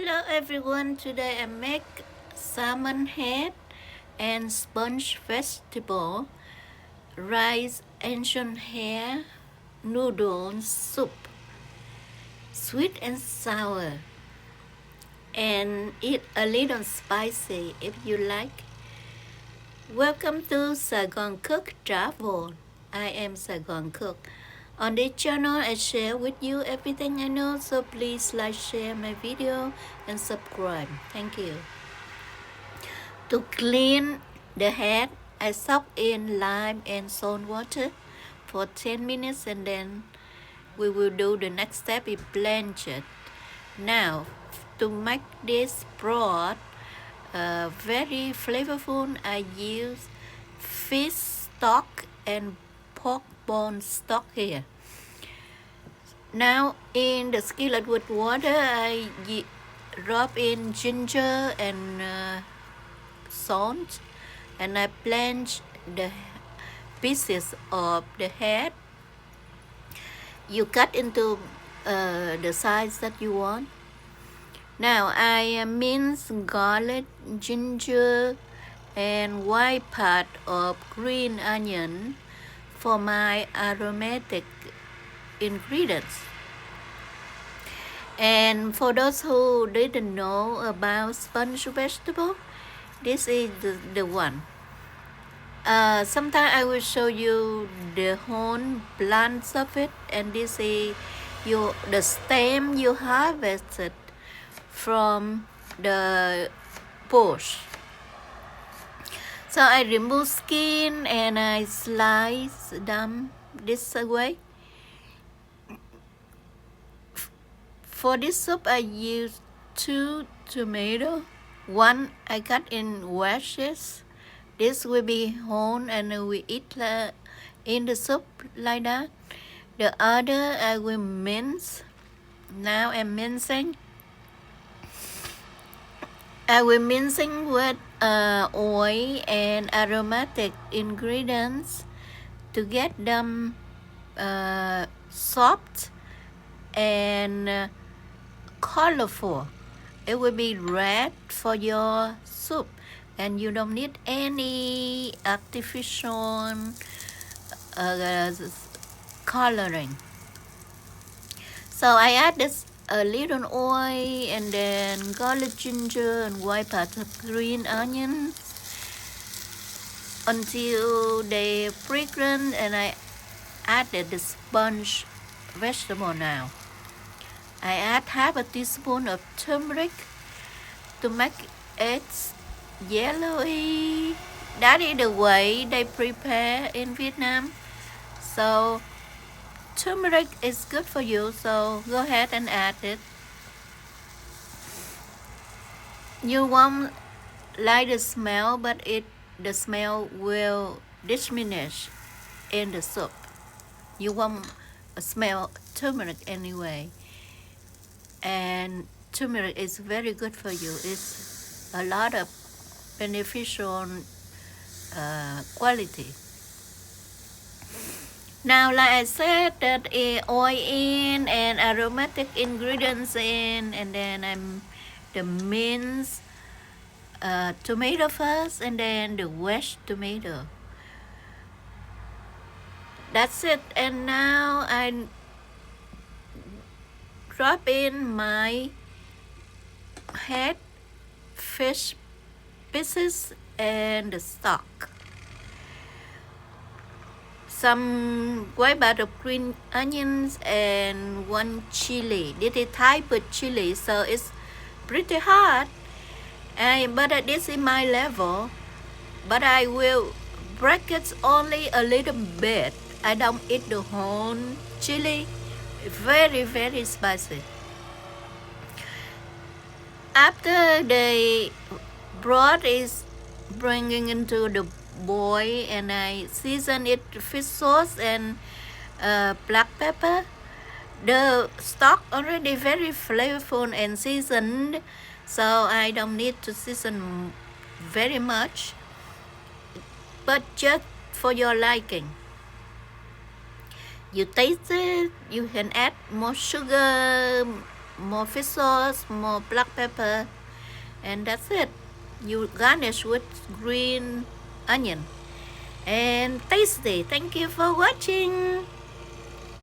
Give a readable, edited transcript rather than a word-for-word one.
Hello everyone, today I make salmon head and sponge vegetable, rice ancient hair, noodles soup, sweet and sour, and eat a little spicy if you like. Welcome to Saigon Cook Travel. I am Saigon Cook. On this channel, I share with you everything I know, so please like, share my video, and subscribe. Thank you. To clean the head, I soak in lime and salt water for 10 minutes and then we will do the next step is blanch it. Now, to make this broth very flavorful, I use fish stock and pork bone stock here. Now in the skillet with water, I rub in ginger and salt, and I blanch the pieces of the head. You cut into the size that you want. Now I mince garlic, ginger, and white part of green onion for my aromatic ingredients. And for those who didn't know about sponge vegetable, this is the one. Sometime I will show you the whole plants of it, and this is the stem you harvested from the bush. So I remove skin and I slice them this way. For this soup I use 2 tomatoes. One I cut in wedges. This will be whole and we eat in the soup like that. The other I will mince. Now I'm mincing. I will mincing with oil and aromatic ingredients to get them soft and colorful. It will be red for your soup, and you don't need any artificial coloring. So I add this a little oil and then garlic, ginger, and white part of green onion until they fragrant, and I added the sponge vegetable now. I add half a teaspoon of turmeric to make it yellowy. That is the way they prepare in Vietnam. So turmeric is good for you, so go ahead and add it. You won't like the smell, but the smell will diminish in the soup. You won't smell turmeric anyway. And turmeric is very good for you. It's a lot of beneficial quality. Now, like I said, that oil in and aromatic ingredients in, and then I'm the minced tomato first, and then the wedge tomato. That's it. And now I drop in my head, fish pieces, and the stock. Some white part of green onions and 1 chili. This is type of chili, so it's pretty hot. But this is my level. But I will break it only a little bit. I don't eat the whole chili. Very, very spicy. After the broth is bringing into the boil, and I season it fish sauce and black pepper. The stock already very flavorful and seasoned, so I don't need to season very much, but just for your liking. You taste it, you can add more sugar, more fish sauce, more black pepper, and that's it. You garnish with green onion. And tasty. Thank you for watching.